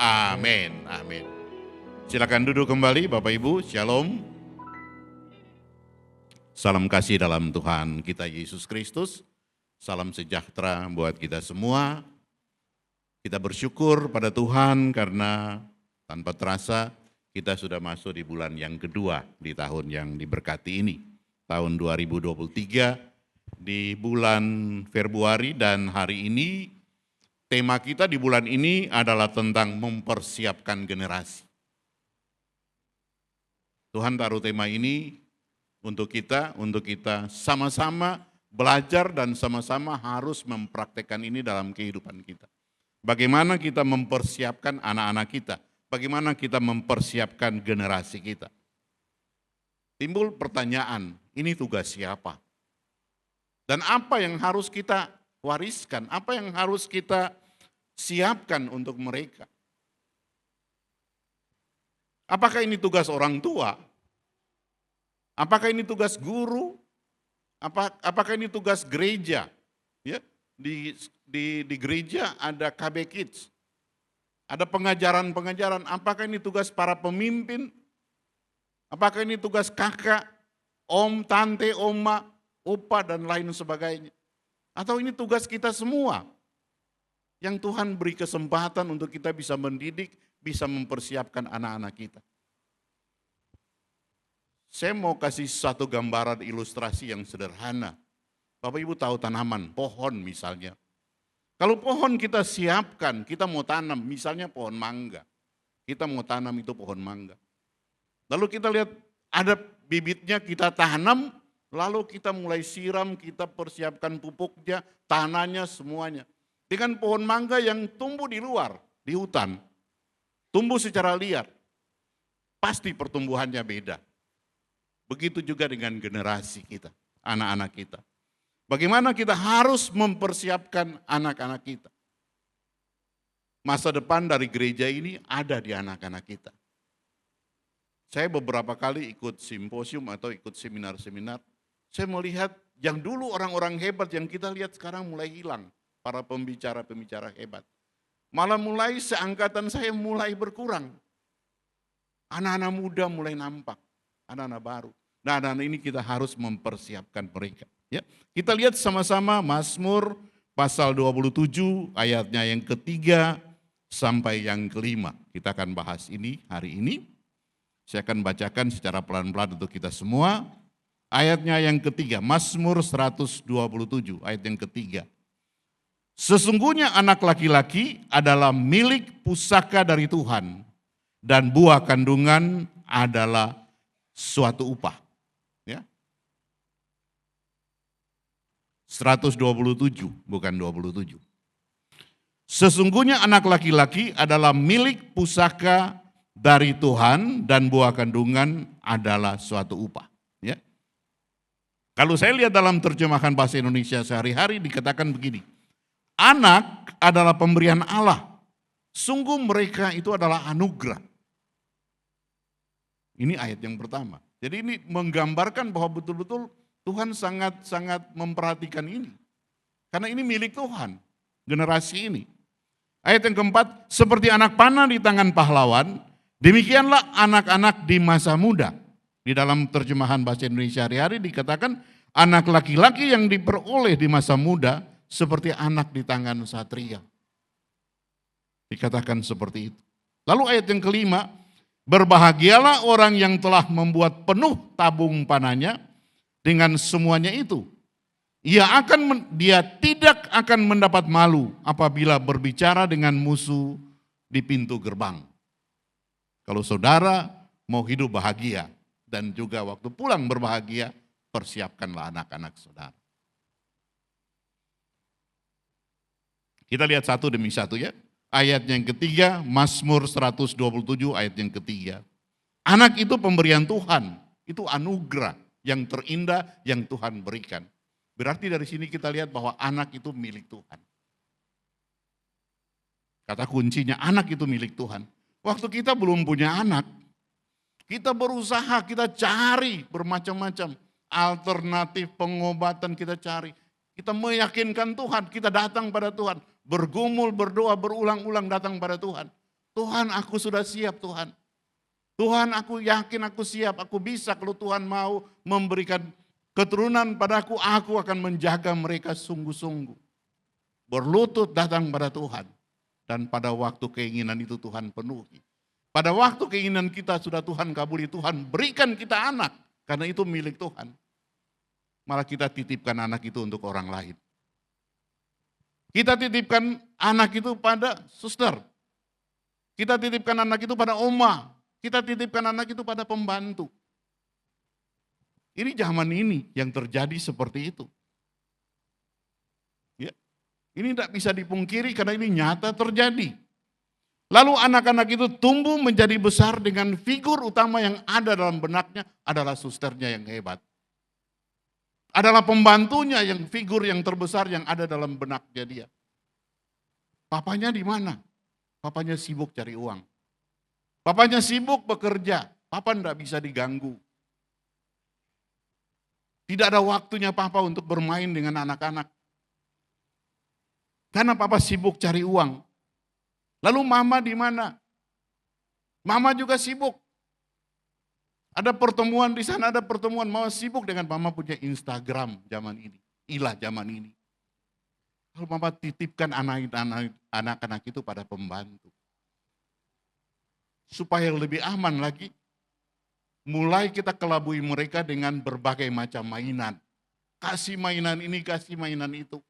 Amin, amin. Silakan duduk kembali Bapak Ibu, Shalom. Salam kasih dalam Tuhan kita Yesus Kristus. Salam sejahtera buat kita semua. Kita bersyukur pada Tuhan karena tanpa terasa kita sudah masuk di bulan yang kedua di tahun yang diberkati ini. Tahun 2023 di bulan Februari, dan hari ini tema kita di bulan ini adalah tentang mempersiapkan generasi. Tuhan taruh tema ini untuk kita sama-sama belajar dan sama-sama harus mempraktekkan ini dalam kehidupan kita. Bagaimana kita mempersiapkan anak-anak kita, bagaimana kita mempersiapkan generasi kita. Timbul pertanyaan, ini tugas siapa? Dan apa yang harus kita wariskan, apa yang harus kita siapkan untuk mereka? Apakah ini tugas orang tua? Apakah ini tugas guru? Apakah ini tugas gereja? Ya, di gereja ada KB Kids, ada pengajaran-pengajaran. Apakah ini tugas para pemimpin? Apakah ini tugas kakak, om, tante, oma, opa, dan lain sebagainya? Atau ini tugas kita semua yang Tuhan beri kesempatan untuk kita bisa mendidik, bisa mempersiapkan anak-anak kita. Saya mau kasih satu gambaran ilustrasi yang sederhana. Bapak Ibu tahu tanaman, pohon misalnya. Kalau pohon kita siapkan, kita mau tanam, misalnya pohon mangga. Kita mau tanam itu pohon mangga. Lalu kita lihat ada bibitnya, kita tanam, lalu kita mulai siram, kita persiapkan pupuknya, tanahnya, semuanya. Dengan pohon mangga yang tumbuh di luar, di hutan, tumbuh secara liar, pasti pertumbuhannya beda. Begitu juga dengan generasi kita, anak-anak kita. Bagaimana kita harus mempersiapkan anak-anak kita. Masa depan dari gereja ini ada di anak-anak kita. Saya beberapa kali ikut simposium atau ikut seminar-seminar, saya melihat yang dulu orang-orang hebat yang kita lihat sekarang mulai hilang, para pembicara-pembicara hebat. Malah mulai seangkatan saya mulai berkurang. Anak-anak muda mulai nampak, anak-anak baru. Nah, anak-anak ini kita harus mempersiapkan mereka. Ya, kita lihat sama-sama Mazmur pasal 27 ayatnya yang ketiga sampai yang kelima. Kita akan bahas ini hari ini. Saya akan bacakan secara pelan-pelan untuk kita semua. Ayatnya yang ketiga, Mazmur 127 ayat yang ketiga. Sesungguhnya anak laki-laki adalah milik pusaka dari Tuhan, dan buah kandungan adalah suatu upah. Ya. 127, bukan 27. Sesungguhnya anak laki-laki adalah milik pusaka dari Tuhan, dan buah kandungan adalah suatu upah. Ya. Kalau saya lihat dalam terjemahan bahasa Indonesia sehari-hari dikatakan begini, anak adalah pemberian Allah, sungguh mereka itu adalah anugerah. Ini ayat yang pertama. Jadi ini menggambarkan bahwa betul-betul Tuhan sangat-sangat memperhatikan ini. Karena ini milik Tuhan, generasi ini. Ayat yang keempat, seperti anak panah di tangan pahlawan, demikianlah anak-anak di masa muda. Di dalam terjemahan bahasa Indonesia hari-hari dikatakan, anak laki-laki yang diperoleh di masa muda seperti anak di tangan satria. Dikatakan seperti itu. Lalu ayat yang kelima, berbahagialah orang yang telah membuat penuh tabung panahnya dengan semuanya itu. Dia tidak akan mendapat malu apabila berbicara dengan musuh di pintu gerbang. Kalau saudara mau hidup bahagia dan juga waktu pulang berbahagia, persiapkanlah anak-anak saudara. Kita lihat satu demi satu ya. Ayat yang ketiga, Mazmur 127 ayat yang ketiga. Anak itu pemberian Tuhan, itu anugerah yang terindah yang Tuhan berikan. Berarti dari sini kita lihat bahwa anak itu milik Tuhan. Kata kuncinya, anak itu milik Tuhan. Waktu kita belum punya anak, kita berusaha, kita cari bermacam-macam alternatif pengobatan, kita cari. Kita meyakinkan Tuhan, kita datang pada Tuhan. Bergumul, berdoa, berulang-ulang datang pada Tuhan. Tuhan, aku sudah siap Tuhan. Tuhan, aku yakin aku siap, aku bisa kalau Tuhan mau memberikan keturunan padaku, aku akan menjaga mereka sungguh-sungguh. Berlutut datang pada Tuhan. Dan pada waktu keinginan itu Tuhan penuhi. Pada waktu keinginan kita sudah Tuhan kabuli, Tuhan berikan kita anak. Karena itu milik Tuhan. Malah kita titipkan anak itu untuk orang lain. Kita titipkan anak itu pada suster. Kita titipkan anak itu pada oma. Kita titipkan anak itu pada pembantu. Ini zaman ini yang terjadi seperti itu. Ya. Ini tidak bisa dipungkiri karena ini nyata terjadi. Lalu anak-anak itu tumbuh menjadi besar dengan figur utama yang ada dalam benaknya adalah susternya yang hebat. Adalah pembantunya yang figur yang terbesar yang ada dalam benaknya dia. Papanya di mana? Papanya sibuk cari uang. Papanya sibuk bekerja. Papa tidak bisa diganggu. Tidak ada waktunya papa untuk bermain dengan anak-anak. Karena papa sibuk cari uang. Lalu mama di mana? Mama juga sibuk. Ada pertemuan di sana, ada pertemuan. Mama sibuk dengan mama punya Instagram zaman ini. Ilah zaman ini. Lalu mama titipkan anak-anak itu pada pembantu. Supaya lebih aman lagi, mulai kita kelabui mereka dengan berbagai macam mainan. Kasih mainan ini, kasih mainan itu.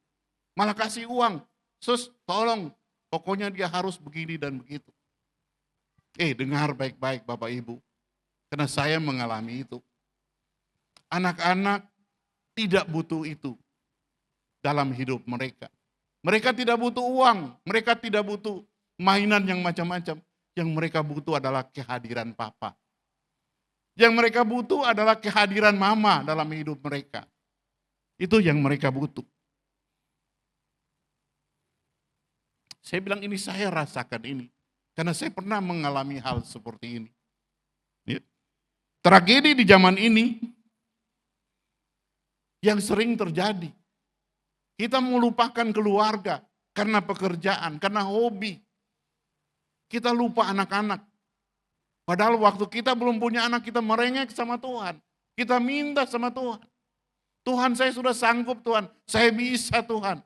Malah kasih uang. Sus, tolong. Pokoknya dia harus begini dan begitu. Dengar baik-baik Bapak Ibu. Karena saya mengalami itu. Anak-anak tidak butuh itu dalam hidup mereka. Mereka tidak butuh uang. Mereka tidak butuh mainan yang macam-macam. Yang mereka butuh adalah kehadiran Papa. Yang mereka butuh adalah kehadiran Mama dalam hidup mereka. Itu yang mereka butuh. Saya bilang ini saya rasakan ini. Karena saya pernah mengalami hal seperti ini. Ya. Tragedi di zaman ini yang sering terjadi. Kita melupakan keluarga karena pekerjaan, karena hobi. Kita lupa anak-anak. Padahal waktu kita belum punya anak, kita merengek sama Tuhan. Kita minta sama Tuhan. Tuhan, saya sudah sanggup Tuhan, saya bisa Tuhan.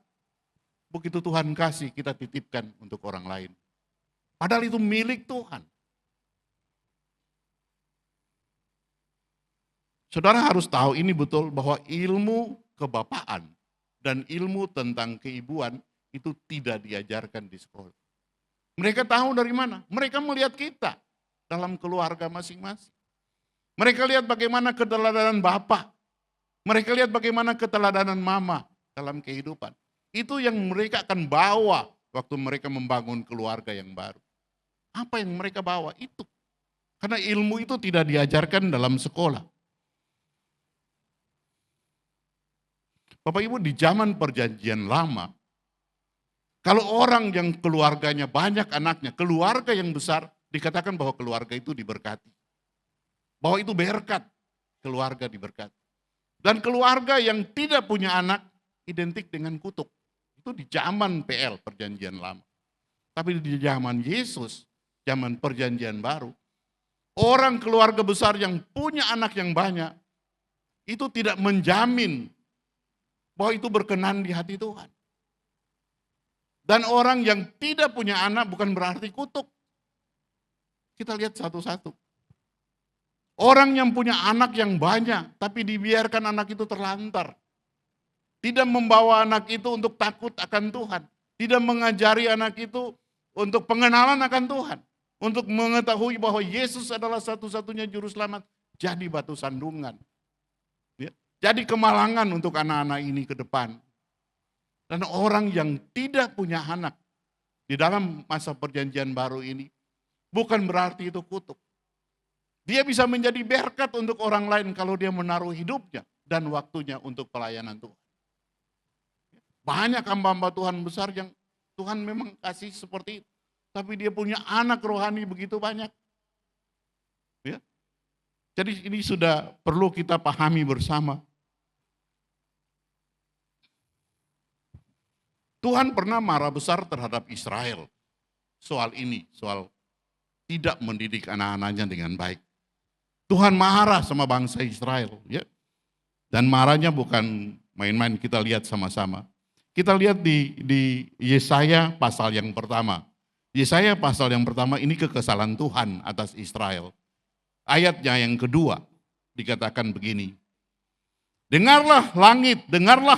Begitu Tuhan kasih, kita titipkan untuk orang lain. Padahal itu milik Tuhan. Saudara harus tahu ini betul bahwa ilmu kebapaan dan ilmu tentang keibuan itu tidak diajarkan di sekolah. Mereka tahu dari mana? Mereka melihat kita dalam keluarga masing-masing. Mereka lihat bagaimana keteladanan bapak. Mereka lihat bagaimana keteladanan mama dalam kehidupan. Itu yang mereka akan bawa waktu mereka membangun keluarga yang baru. Apa yang mereka bawa? Itu. Karena ilmu itu tidak diajarkan dalam sekolah. Bapak Ibu, di zaman perjanjian lama, kalau orang yang keluarganya banyak anaknya, keluarga yang besar, dikatakan bahwa keluarga itu diberkati. Bahwa itu berkat, keluarga diberkati. Dan keluarga yang tidak punya anak, identik dengan kutuk. Itu di zaman PL, perjanjian lama. Tapi di zaman Yesus, zaman perjanjian baru, orang keluarga besar yang punya anak yang banyak, itu tidak menjamin bahwa itu berkenan di hati Tuhan. Dan orang yang tidak punya anak bukan berarti kutuk. Kita lihat satu-satu. Orang yang punya anak yang banyak, tapi dibiarkan anak itu terlantar. Tidak membawa anak itu untuk takut akan Tuhan. Tidak mengajari anak itu untuk pengenalan akan Tuhan. Untuk mengetahui bahwa Yesus adalah satu-satunya juru selamat. Jadi batu sandungan. Ya. Jadi kemalangan untuk anak-anak ini ke depan. Dan orang yang tidak punya anak di dalam masa perjanjian baru ini bukan berarti itu kutuk. Dia bisa menjadi berkat untuk orang lain kalau dia menaruh hidupnya dan waktunya untuk pelayanan Tuhan. Banyak hamba-hamba Tuhan besar yang Tuhan memang kasih seperti itu. Tapi dia punya anak rohani begitu banyak. Ya. Jadi ini sudah perlu kita pahami bersama. Tuhan pernah marah besar terhadap Israel soal ini, soal tidak mendidik anak-anaknya dengan baik. Tuhan marah sama bangsa Israel, ya. Dan marahnya bukan main-main, kita lihat sama-sama. Kita lihat di Yesaya pasal yang pertama. Yesaya pasal yang pertama ini kekesalan Tuhan atas Israel. Ayatnya yang kedua dikatakan begini. Dengarlah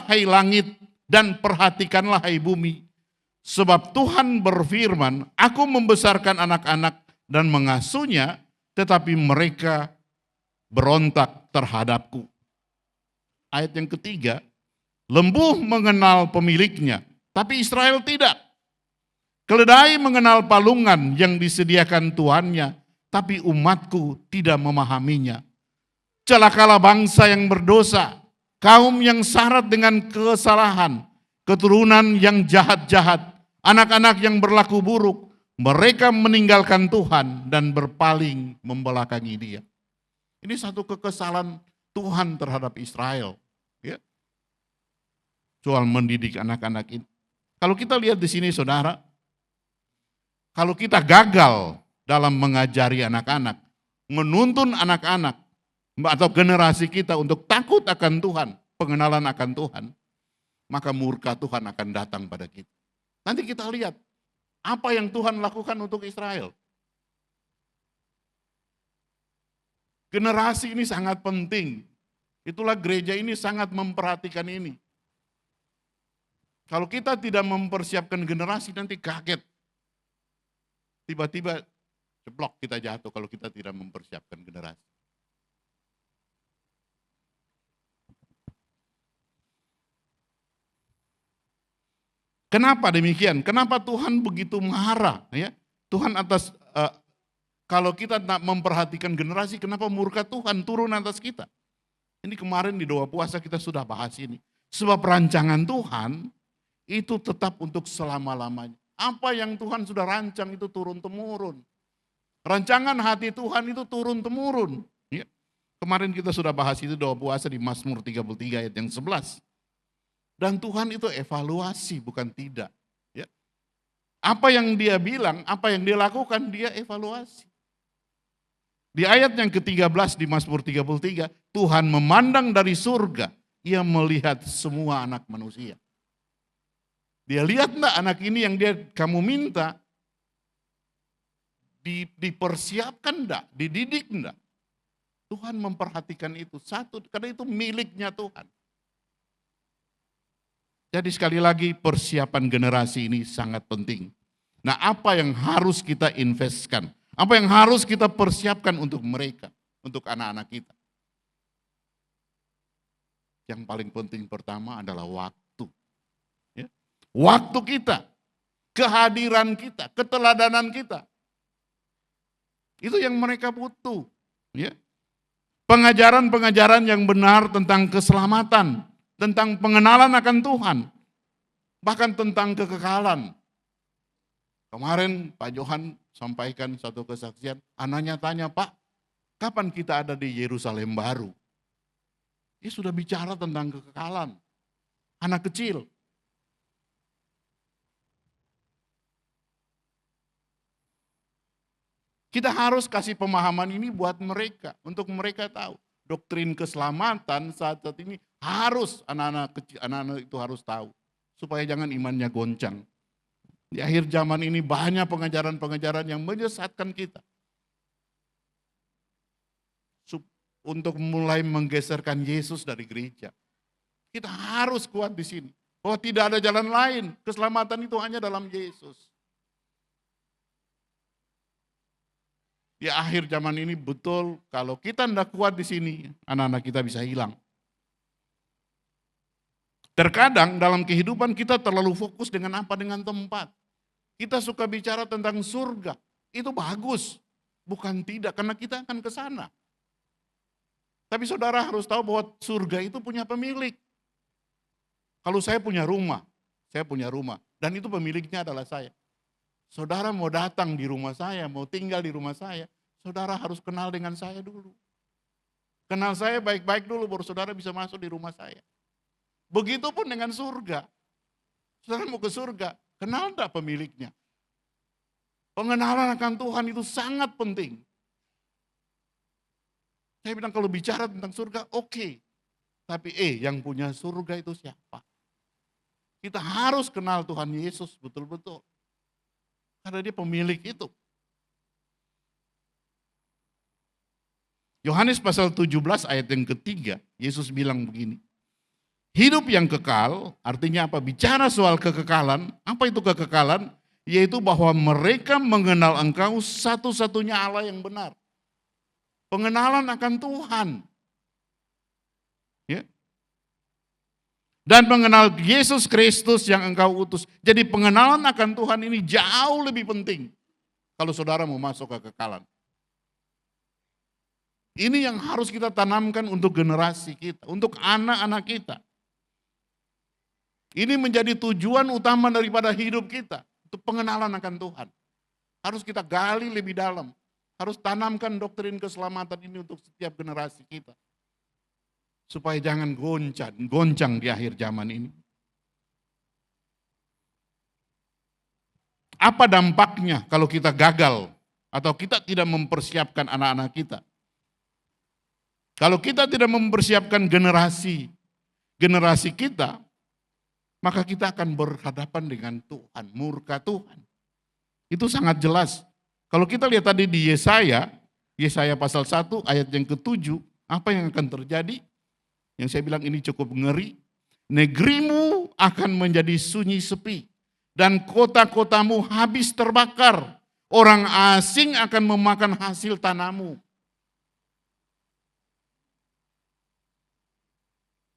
hai langit, dan perhatikanlah hai bumi. Sebab Tuhan berfirman, aku membesarkan anak-anak dan mengasuhnya, tetapi mereka berontak terhadapku. Ayat yang ketiga, lembu mengenal pemiliknya, tapi Israel tidak. Keledai mengenal palungan yang disediakan tuannya, tapi umatku tidak memahaminya. Celakalah bangsa yang berdosa, kaum yang syarat dengan kesalahan, keturunan yang jahat-jahat, anak-anak yang berlaku buruk. Mereka meninggalkan Tuhan dan berpaling membelakangi Dia. Ini satu kekesalan Tuhan terhadap Israel. Ya. Soal mendidik anak-anak ini. Kalau kita lihat di sini saudara, kalau kita gagal dalam mengajari anak-anak, menuntun anak-anak, atau generasi kita untuk takut akan Tuhan, pengenalan akan Tuhan, maka murka Tuhan akan datang pada kita. Nanti kita lihat apa yang Tuhan lakukan untuk Israel. Generasi ini sangat penting. Itulah gereja ini sangat memperhatikan ini. Kalau kita tidak mempersiapkan generasi, nanti kaget. Tiba-tiba ceplok kita jatuh kalau kita tidak mempersiapkan generasi. Kenapa demikian? Kenapa Tuhan begitu marah? Ya, Tuhan atas kalau kita tak memperhatikan generasi, kenapa murka Tuhan turun atas kita? Ini kemarin di doa puasa kita sudah bahas ini. Sebab rancangan Tuhan itu tetap untuk selama-lamanya. Apa yang Tuhan sudah rancang itu turun-temurun. Rancangan hati Tuhan itu turun-temurun. Ya. Kemarin kita sudah bahas itu doa puasa di Mazmur 33 ayat yang 11. Dan Tuhan itu evaluasi, bukan tidak. Ya. Apa yang Dia bilang, apa yang Dia lakukan, Dia evaluasi. Di ayat yang ke-13 di Mazmur 33, Tuhan memandang dari surga, Ia melihat semua anak manusia. Dia lihat enggak anak ini yang kamu minta, dipersiapkan enggak, dididik enggak. Tuhan memperhatikan itu, satu, karena itu miliknya Tuhan. Jadi sekali lagi persiapan generasi ini sangat penting. Nah, apa yang harus kita investkan? Apa yang harus kita persiapkan untuk mereka, untuk anak-anak kita? Yang paling penting pertama adalah waktu. Ya. Waktu kita, kehadiran kita, keteladanan kita. Itu yang mereka butuh. Ya. Pengajaran-pengajaran yang benar tentang keselamatan, tentang pengenalan akan Tuhan, bahkan tentang kekekalan. Kemarin Pak Johan sampaikan satu kesaksian, anaknya tanya, Pak, kapan kita ada di Yerusalem baru? Dia sudah bicara tentang kekekalan. Anak kecil. Kita harus kasih pemahaman ini buat mereka, untuk mereka tahu. Doktrin keselamatan saat ini harus anak-anak itu harus tahu. Supaya jangan imannya goncang. Di akhir zaman ini banyak pengajaran-pengajaran yang menyesatkan kita. Untuk mulai menggeserkan Yesus dari gereja. Kita harus kuat di sini. Bahwa tidak ada jalan lain. Keselamatan itu hanya dalam Yesus. Di akhir zaman ini betul kalau kita tidak kuat di sini, anak-anak kita bisa hilang. Terkadang dalam kehidupan kita terlalu fokus dengan apa? Dengan tempat. Kita suka bicara tentang surga. Itu bagus. Bukan tidak, karena kita akan ke sana. Tapi saudara harus tahu bahwa surga itu punya pemilik. Kalau saya punya rumah. Dan itu pemiliknya adalah saya. Saudara mau datang di rumah saya, mau tinggal di rumah saya, saudara harus kenal dengan saya dulu. Kenal saya baik-baik dulu, baru saudara bisa masuk di rumah saya. Begitupun dengan surga. Saudara mau ke surga, kenal enggak pemiliknya? Pengenalan akan Tuhan itu sangat penting. Saya bilang kalau bicara tentang surga, oke. Tapi yang punya surga itu siapa? Kita harus kenal Tuhan Yesus betul-betul. Karena dia pemilik itu. Yohanes pasal 17 ayat yang ketiga, Yesus bilang begini. Hidup yang kekal, artinya apa? Bicara soal kekekalan, apa itu kekekalan? Yaitu bahwa mereka mengenal Engkau satu-satunya Allah yang benar. Pengenalan akan Tuhan. Ya. Dan mengenal Yesus Kristus yang Engkau utus. Jadi pengenalan akan Tuhan ini jauh lebih penting. Kalau saudara mau masuk ke kekekalan. Ini yang harus kita tanamkan untuk generasi kita, untuk anak-anak kita. Ini menjadi tujuan utama daripada hidup kita, untuk pengenalan akan Tuhan. Harus kita gali lebih dalam, harus tanamkan doktrin keselamatan ini untuk setiap generasi kita. Supaya jangan goncang di akhir zaman ini. Apa dampaknya kalau kita gagal atau kita tidak mempersiapkan anak-anak kita? Kalau kita tidak mempersiapkan generasi kita, maka kita akan berhadapan dengan Tuhan, murka Tuhan. Itu sangat jelas. Kalau kita lihat tadi di Yesaya pasal 1 ayat yang ke-7, apa yang akan terjadi? Yang saya bilang ini cukup ngeri. Negerimu akan menjadi sunyi sepi dan kota-kotamu habis terbakar. Orang asing akan memakan hasil tanahmu.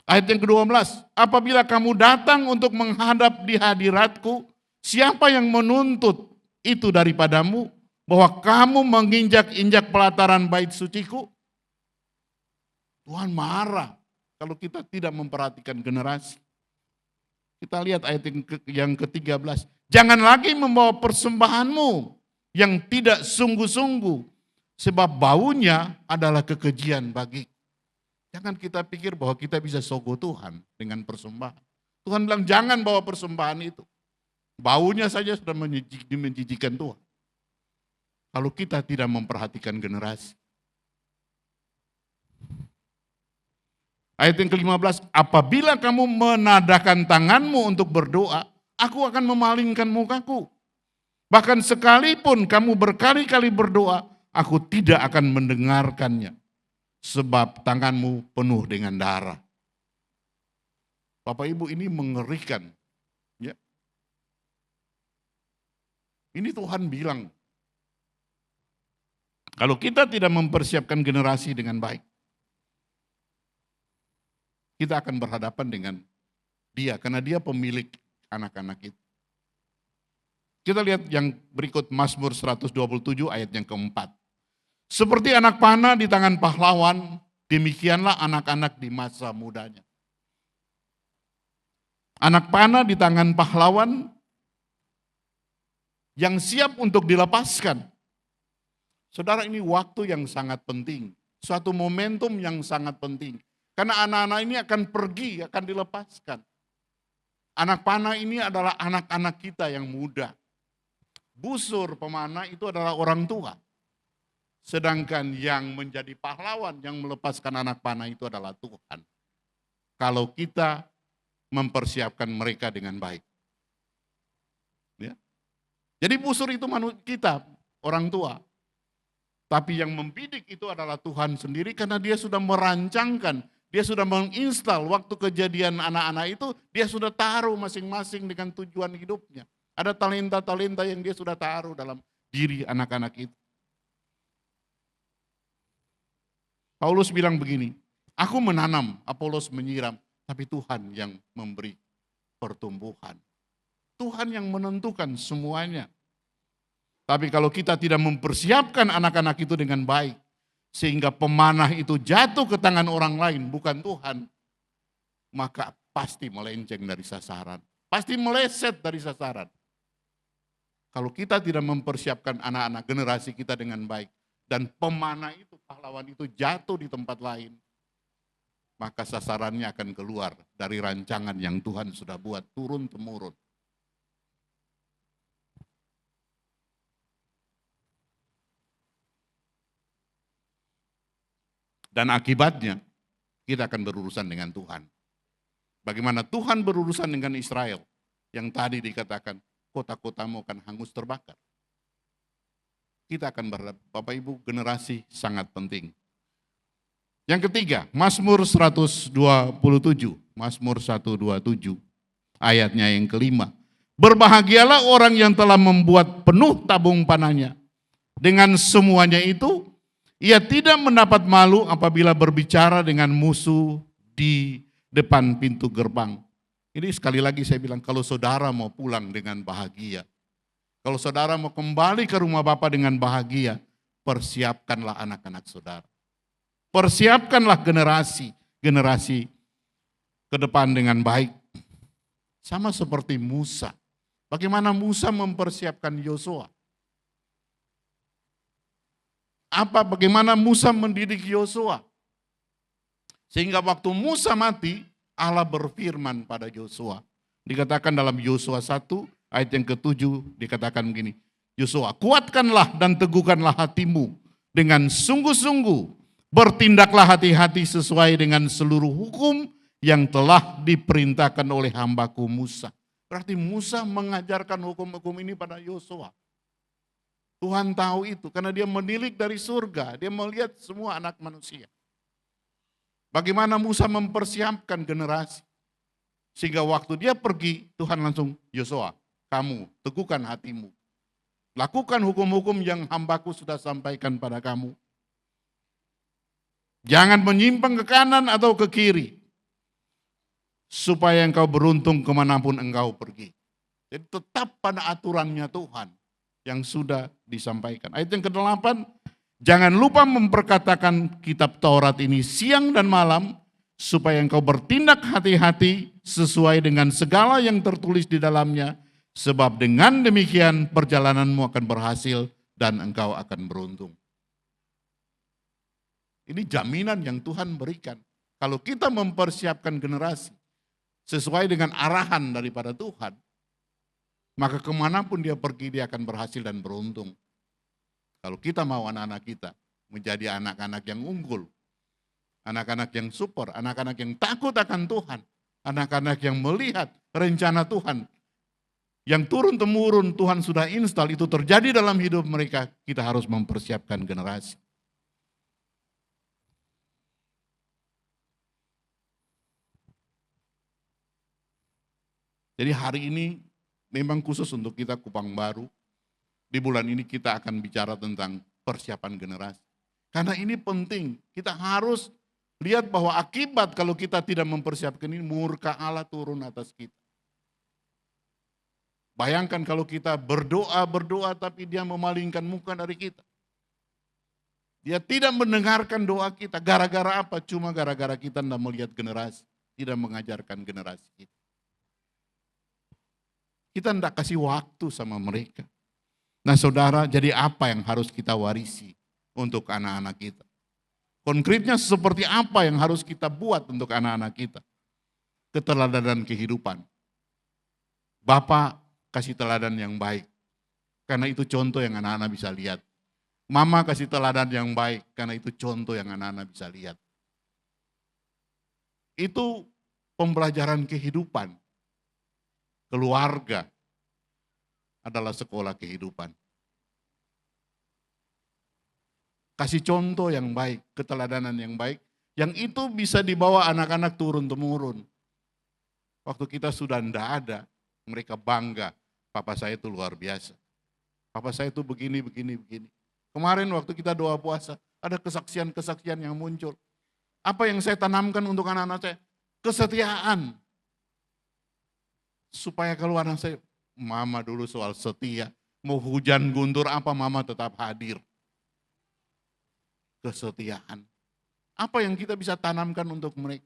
Ayat yang ke-12, apabila kamu datang untuk menghadap di hadiratku, siapa yang menuntut itu daripadamu, bahwa kamu menginjak-injak pelataran bait suciku? Tuhan marah kalau kita tidak memperhatikan generasi. Kita lihat ayat yang ke-13, jangan lagi membawa persembahanmu yang tidak sungguh-sungguh, sebab baunya adalah kekejian bagiku. Jangan kita pikir bahwa kita bisa sogo Tuhan dengan persembahan. Tuhan bilang jangan bawa persembahan itu. Baunya saja sudah menjijikan Tuhan. Kalau kita tidak memperhatikan generasi. Ayat yang ke-15, apabila kamu menadahkan tanganmu untuk berdoa, aku akan memalingkan mukaku. Bahkan sekalipun kamu berkali-kali berdoa, aku tidak akan mendengarkannya. Sebab tanganmu penuh dengan darah. Bapak Ibu, ini mengerikan. Ya. Ini Tuhan bilang, kalau kita tidak mempersiapkan generasi dengan baik, kita akan berhadapan dengan dia, karena dia pemilik anak-anak kita. Kita lihat yang berikut, Mazmur 127 ayat yang keempat. Seperti anak panah di tangan pahlawan, demikianlah anak-anak di masa mudanya. Anak panah di tangan pahlawan yang siap untuk dilepaskan. Saudara, ini waktu yang sangat penting, suatu momentum yang sangat penting. Karena anak-anak ini akan pergi, akan dilepaskan. Anak panah ini adalah anak-anak kita yang muda. Busur pemanah itu adalah orang tua. Sedangkan yang menjadi pahlawan, yang melepaskan anak panah itu adalah Tuhan. Kalau kita mempersiapkan mereka dengan baik. Ya. Jadi busur itu kita, orang tua. Tapi yang membidik itu adalah Tuhan sendiri karena dia sudah merancangkan, dia sudah menginstal waktu kejadian anak-anak itu, dia sudah taruh masing-masing dengan tujuan hidupnya. Ada talenta-talenta yang dia sudah taruh dalam diri anak-anak itu. Paulus bilang begini, aku menanam, Apolos menyiram, tapi Tuhan yang memberi pertumbuhan. Tuhan yang menentukan semuanya. Tapi kalau kita tidak mempersiapkan anak-anak itu dengan baik, sehingga pemanah itu jatuh ke tangan orang lain, bukan Tuhan, maka pasti melenceng dari sasaran. Pasti meleset dari sasaran. Kalau kita tidak mempersiapkan anak-anak generasi kita dengan baik, dan pemanah itu, pahlawan itu jatuh di tempat lain, maka sasarannya akan keluar dari rancangan yang Tuhan sudah buat turun-temurun. Dan akibatnya kita akan berurusan dengan Tuhan. Bagaimana Tuhan berurusan dengan Israel yang tadi dikatakan kota-kotamu akan hangus terbakar. Kita akan berhadapan, Bapak Ibu, generasi sangat penting. Yang ketiga, Mazmur 127, Mazmur 127, ayatnya yang kelima. Berbahagialah orang yang telah membuat penuh tabung panahnya. Dengan semuanya itu, ia tidak mendapat malu apabila berbicara dengan musuh di depan pintu gerbang. Ini sekali lagi saya bilang, kalau saudara mau pulang dengan bahagia, kalau saudara mau kembali ke rumah Bapa dengan bahagia, persiapkanlah anak-anak saudara. Persiapkanlah generasi ke depan dengan baik. Sama seperti Musa. Bagaimana Musa mempersiapkan Yosua? Bagaimana Musa mendidik Yosua? Sehingga waktu Musa mati, Allah berfirman pada Yosua. Dikatakan dalam Yosua 1 ayat yang ke-7 dikatakan begini. Yosua, kuatkanlah dan teguhkanlah hatimu dengan sungguh-sungguh. Bertindaklah hati-hati sesuai dengan seluruh hukum yang telah diperintahkan oleh hambaku Musa. Berarti Musa mengajarkan hukum-hukum ini pada Yosua. Tuhan tahu itu karena dia menilik dari surga. Dia melihat semua anak manusia. Bagaimana Musa mempersiapkan generasi. Sehingga waktu dia pergi, Tuhan langsung, Yosua, kamu teguhkan hatimu. Lakukan hukum-hukum yang hambaku sudah sampaikan pada kamu. Jangan menyimpang ke kanan atau ke kiri. Supaya engkau beruntung kemanapun engkau pergi. Jadi tetap pada aturannya Tuhan yang sudah disampaikan. Ayat yang ke-8, jangan lupa memperkatakan kitab Taurat ini siang dan malam, supaya engkau bertindak hati-hati sesuai dengan segala yang tertulis di dalamnya, sebab dengan demikian perjalananmu akan berhasil dan engkau akan beruntung. Ini jaminan yang Tuhan berikan. Kalau kita mempersiapkan generasi sesuai dengan arahan daripada Tuhan, maka kemanapun dia pergi dia akan berhasil dan beruntung. Kalau kita mau anak-anak kita menjadi anak-anak yang unggul, anak-anak yang super, anak-anak yang takut akan Tuhan, anak-anak yang melihat rencana Tuhan, yang turun-temurun Tuhan sudah install itu terjadi dalam hidup mereka, kita harus mempersiapkan generasi. Jadi hari ini memang khusus untuk kita Kupang Baru. Di bulan ini kita akan bicara tentang persiapan generasi. Karena ini penting, kita harus lihat bahwa akibat kalau kita tidak mempersiapkan ini, murka Allah turun atas kita. Bayangkan kalau kita berdoa tapi dia memalingkan muka dari kita. Dia tidak mendengarkan doa kita, gara-gara apa? Cuma gara-gara kita tidak melihat generasi, tidak mengajarkan generasi kita. Kita tidak kasih waktu sama mereka. Nah saudara, jadi apa yang harus kita warisi untuk anak-anak kita? Konkretnya seperti apa yang harus kita buat untuk anak-anak kita? Keteladanan kehidupan. Bapak kasih teladan yang baik, karena itu contoh yang anak-anak bisa lihat. Mama kasih teladan yang baik, karena itu contoh yang anak-anak bisa lihat. Itu pembelajaran kehidupan. Keluarga adalah sekolah kehidupan. Kasih contoh yang baik, keteladanan yang baik, yang itu bisa dibawa anak-anak turun-temurun. Waktu kita sudah tidak ada, mereka bangga, papa saya itu luar biasa. Papa saya itu begini. Kemarin waktu kita doa puasa, ada kesaksian-kesaksian yang muncul. Apa yang saya tanamkan untuk anak-anak saya? Kesetiaan. Supaya keluar anak saya, mama dulu soal setia, mau hujan guntur apa mama tetap hadir. Kesetiaan. Apa yang kita bisa tanamkan untuk mereka?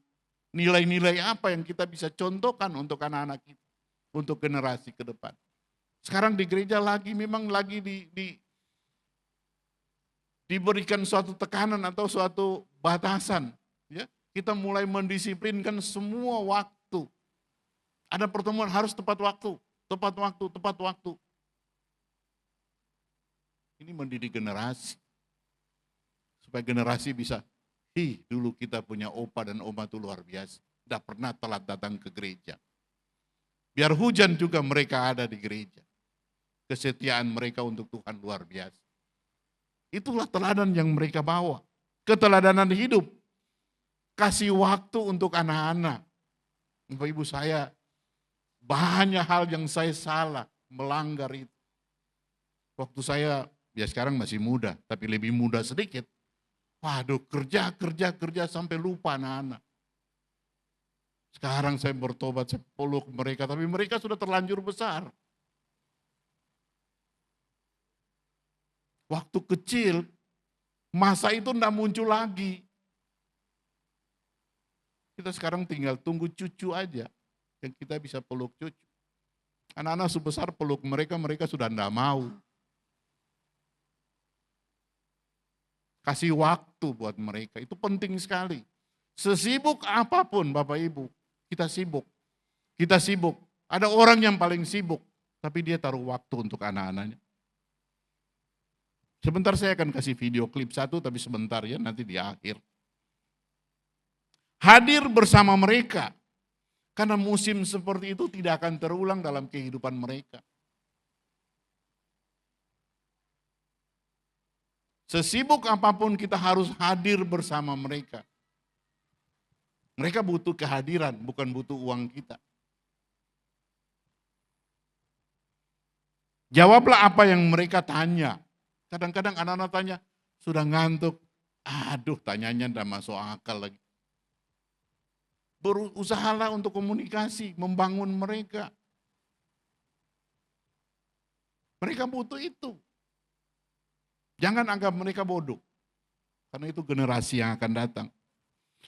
Nilai-nilai apa yang kita bisa contohkan untuk anak-anak kita, untuk generasi ke depan. Sekarang di gereja memang lagi diberikan suatu tekanan atau suatu batasan. Ya, kita mulai mendisiplinkan semua waktu. Ada pertemuan harus tepat waktu. Ini mendidik generasi. Supaya generasi bisa Dulu kita punya opa dan oma itu luar biasa. Tidak pernah telat datang ke gereja. Biar hujan juga mereka ada di gereja. Kesetiaan mereka untuk Tuhan luar biasa. Itulah teladan yang mereka bawa. Keteladanan hidup. Kasih waktu untuk anak-anak. Bapak Ibu, saya banyak hal yang saya salah, melanggar itu. Waktu saya, ya sekarang masih muda, tapi lebih muda sedikit. Waduh, kerja sampai lupa anak-anak. Sekarang saya bertobat, saya peluk mereka, tapi mereka sudah terlanjur besar. Waktu kecil, masa itu tidak muncul lagi. Kita sekarang tinggal tunggu cucu aja, yang kita bisa peluk cucu. Anak-anak sebesar peluk mereka, mereka sudah tidak mau. Kasih waktu buat mereka, itu penting sekali. Sesibuk apapun Bapak Ibu, kita sibuk. Kita sibuk. Ada orang yang paling sibuk, tapi dia taruh waktu untuk anak-anaknya. Sebentar saya akan kasih video klip satu, tapi sebentar ya, nanti di akhir. Hadir bersama mereka, karena musim seperti itu tidak akan terulang dalam kehidupan mereka. Sesibuk apapun kita harus hadir bersama mereka. Mereka butuh kehadiran, bukan butuh uang kita. Jawablah apa yang mereka tanya. Kadang-kadang anak-anak tanya, sudah ngantuk. Aduh, tanyanya tidak masuk akal lagi. Berusahalah untuk komunikasi, membangun mereka. Mereka butuh itu. Jangan anggap mereka bodoh. Karena itu generasi yang akan datang.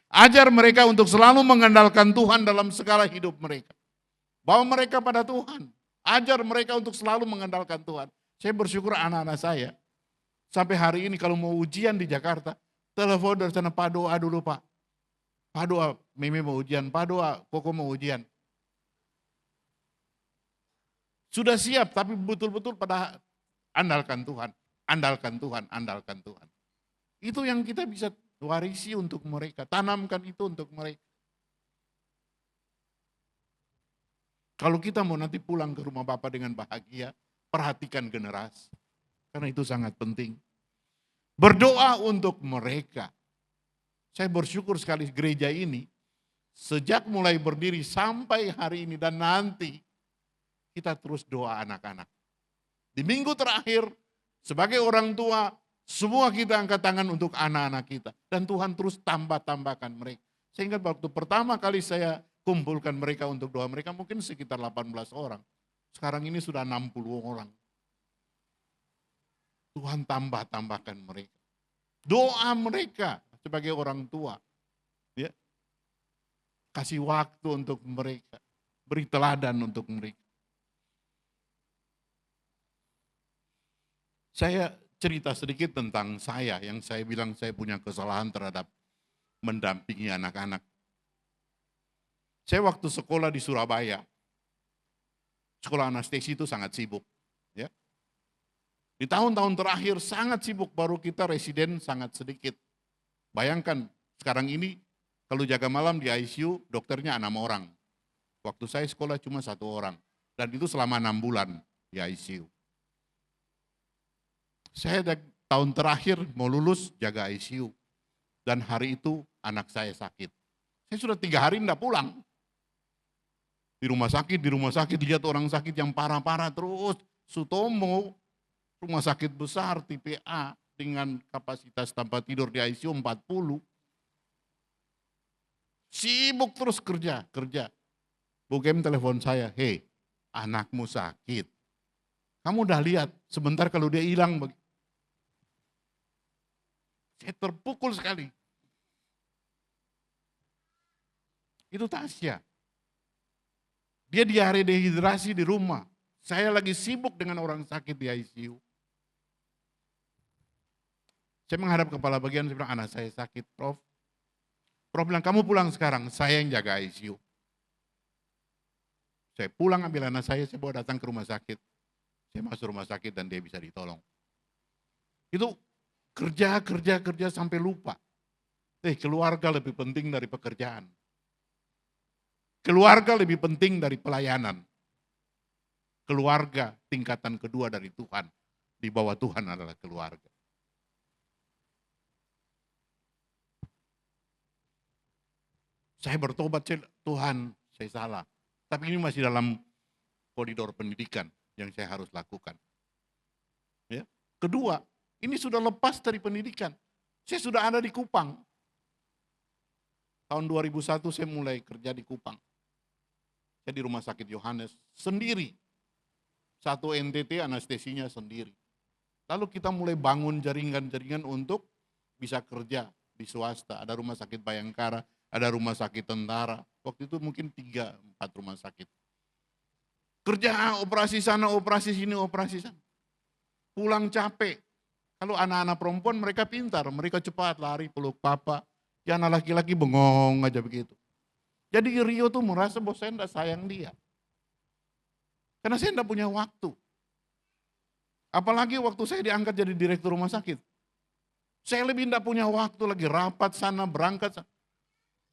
Ajar mereka untuk selalu mengandalkan Tuhan dalam segala hidup mereka. Bawa mereka pada Tuhan. Ajar mereka untuk selalu mengandalkan Tuhan. Saya bersyukur anak-anak saya. Sampai hari ini kalau mau ujian di Jakarta, telepon dari sana, Pak doa dulu Pak. Pak doa, Mimi mau ujian, Pak doa, Koko mau ujian. Sudah siap, tapi betul-betul pada andalkan Tuhan. Andalkan Tuhan, andalkan Tuhan. Itu yang kita bisa warisi untuk mereka, tanamkan itu untuk mereka. Kalau kita mau nanti pulang ke rumah Bapa dengan bahagia, perhatikan generasi. Karena itu sangat penting. Berdoa untuk mereka. Saya bersyukur sekali gereja ini, sejak mulai berdiri sampai hari ini dan nanti, kita terus doa anak-anak. Di minggu terakhir, sebagai orang tua, semua kita angkat tangan untuk anak-anak kita. Dan Tuhan terus tambah-tambahkan mereka. Sehingga waktu pertama kali saya kumpulkan mereka untuk doa, mereka mungkin sekitar 18 orang. Sekarang ini sudah 60 orang. Tuhan tambah-tambahkan mereka. Doa mereka sebagai orang tua. Ya. Kasih waktu untuk mereka. Beri teladan untuk mereka. Saya cerita sedikit tentang saya, yang saya bilang saya punya kesalahan terhadap mendampingi anak-anak. Saya waktu sekolah di Surabaya, sekolah anestesi itu sangat sibuk. Ya. Di tahun-tahun terakhir sangat sibuk, baru kita residen sangat sedikit. Bayangkan sekarang ini kalau jaga malam di ICU dokternya 6 orang. Waktu saya sekolah cuma 1 orang. Dan itu selama 6 bulan di ICU. Saya tahun terakhir mau lulus jaga ICU. Dan hari itu anak saya sakit. Saya sudah 3 hari tidak pulang. Di rumah sakit lihat orang sakit yang parah-parah terus. Sutomo, rumah sakit besar tipe A dengan kapasitas tempat tidur di ICU 40. Sibuk terus kerja. Bu Gem telepon saya, hei anakmu sakit. Kamu udah lihat sebentar kalau dia hilang. Saya terpukul sekali. Itu Tasya. Dia diare dehidrasi di rumah. Saya lagi sibuk dengan orang sakit di ICU. Saya menghadap kepala bagian, saya bilang, anak saya sakit, Prof. Prof bilang, kamu pulang sekarang, saya yang jaga ICU. Saya pulang ambil anak saya bawa datang ke rumah sakit. Saya masuk rumah sakit dan dia bisa ditolong. Itu kerja sampai lupa. Keluarga lebih penting dari pekerjaan. Keluarga lebih penting dari pelayanan. Keluarga tingkatan kedua dari Tuhan. Di bawah Tuhan adalah keluarga. Saya bertobat, Tuhan, saya salah. Tapi ini masih dalam koridor pendidikan yang saya harus lakukan. Ya. Kedua, ini sudah lepas dari pendidikan. Saya sudah ada di Kupang. Tahun 2001 saya mulai kerja di Kupang. Saya di Rumah Sakit Yohanes sendiri. Satu NTT anestesinya sendiri. Lalu kita mulai bangun jaringan-jaringan untuk bisa kerja di swasta. Ada Rumah Sakit Bayangkara, ada Rumah Sakit Tentara. Waktu itu mungkin 3-4 rumah sakit. Kerja operasi sana, operasi sini, operasi sana. Pulang capek. Kalau anak-anak perempuan mereka pintar, mereka cepat lari peluk papa. Ya anak laki-laki bengong aja begitu. Jadi Rio tuh merasa bahwa saya enggak sayang dia. Karena saya enggak punya waktu. Apalagi waktu saya diangkat jadi direktur rumah sakit. Saya lebih enggak punya waktu lagi rapat sana, berangkat sana.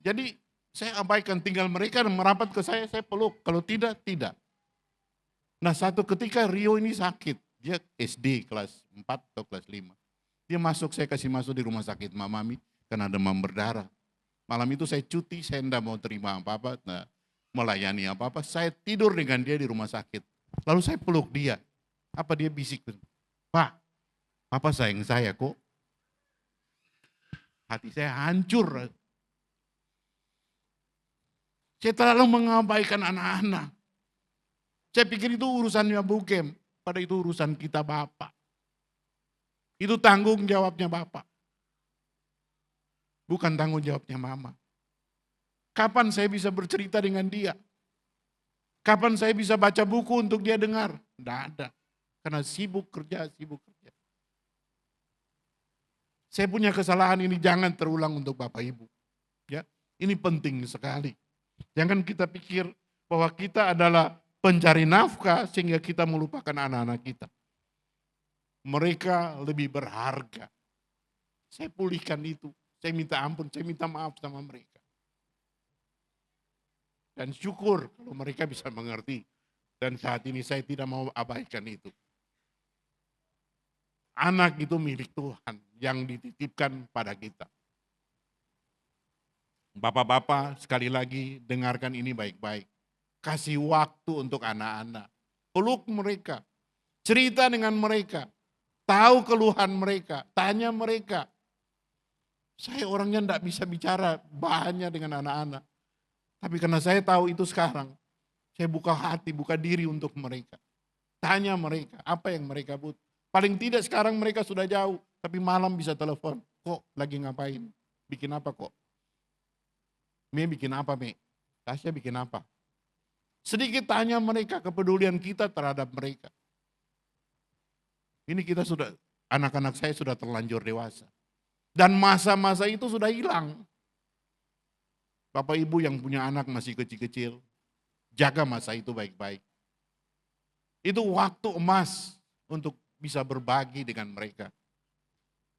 Jadi saya abaikan, tinggal mereka merapat ke saya peluk. Kalau tidak, tidak. Nah satu ketika Rio ini sakit. Dia SD kelas 4 atau kelas 5. Dia masuk, saya kasih masuk di rumah sakit Mamami karena demam berdarah. Malam itu saya cuti, saya enggak mau terima apa-apa, nah, melayani apa-apa. Saya tidur dengan dia di rumah sakit. Lalu saya peluk dia. Apa dia bisik? Pak, Papa sayang saya kok. Hati saya hancur. Saya terlalu mengabaikan anak-anak. Saya pikir itu urusannya Bukem. Pada itu urusan kita Bapak. Itu tanggung jawabnya Bapak. Bukan tanggung jawabnya Mama. Kapan saya bisa bercerita dengan dia? Kapan saya bisa baca buku untuk dia dengar? Tidak ada. Karena sibuk kerja, sibuk kerja. Saya punya kesalahan ini jangan terulang untuk Bapak Ibu. Ya, ini penting sekali. Jangan kita pikir bahwa kita adalah pencari nafkah sehingga kita melupakan anak-anak kita. Mereka lebih berharga. Saya pulihkan itu. Saya minta ampun, saya minta maaf sama mereka. Dan syukur kalau mereka bisa mengerti. Dan saat ini saya tidak mau abaikan itu. Anak itu milik Tuhan yang dititipkan pada kita. Bapak-bapak sekali lagi dengarkan ini baik-baik. Kasih waktu untuk anak-anak. Peluk mereka. Cerita dengan mereka. Tahu keluhan mereka. Tanya mereka. Saya orangnya tidak bisa bicara banyak dengan anak-anak. Tapi karena saya tahu itu sekarang. Saya buka hati, buka diri untuk mereka. Tanya mereka apa yang mereka butuh. Paling tidak sekarang mereka sudah jauh. Tapi malam bisa telepon. Kok lagi ngapain? Bikin apa kok? Me bikin apa Me? Tasya bikin apa? Sedikit tanya mereka, kepedulian kita terhadap mereka. Ini kita sudah, anak-anak saya sudah terlanjur dewasa. Dan masa-masa itu sudah hilang. Bapak Ibu yang punya anak masih kecil-kecil, jaga masa itu baik-baik. Itu waktu emas untuk bisa berbagi dengan mereka.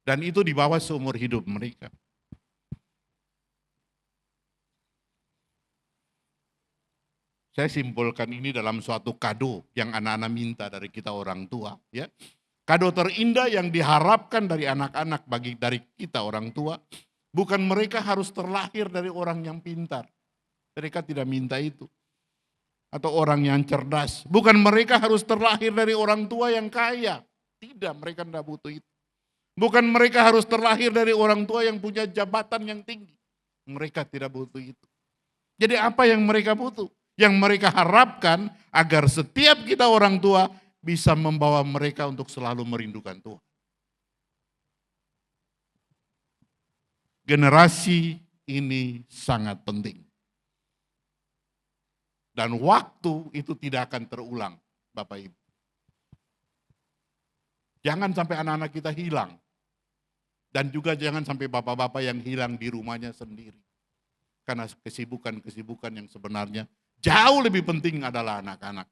Dan itu di bawah seumur hidup mereka. Saya simpulkan ini dalam suatu kado yang anak-anak minta dari kita orang tua. Ya. Kado terindah yang diharapkan dari anak-anak dari kita orang tua. Bukan mereka harus terlahir dari orang yang pintar. Mereka tidak minta itu. Atau orang yang cerdas. Bukan mereka harus terlahir dari orang tua yang kaya. Tidak, mereka tidak butuh itu. Bukan mereka harus terlahir dari orang tua yang punya jabatan yang tinggi. Mereka tidak butuh itu. Jadi apa yang mereka butuh? Yang mereka harapkan agar setiap kita orang tua bisa membawa mereka untuk selalu merindukan Tuhan. Generasi ini sangat penting. Dan waktu itu tidak akan terulang, Bapak Ibu. Jangan sampai anak-anak kita hilang. Dan juga jangan sampai bapak-bapak yang hilang di rumahnya sendiri. Karena kesibukan-kesibukan yang sebenarnya jauh lebih penting adalah anak-anak.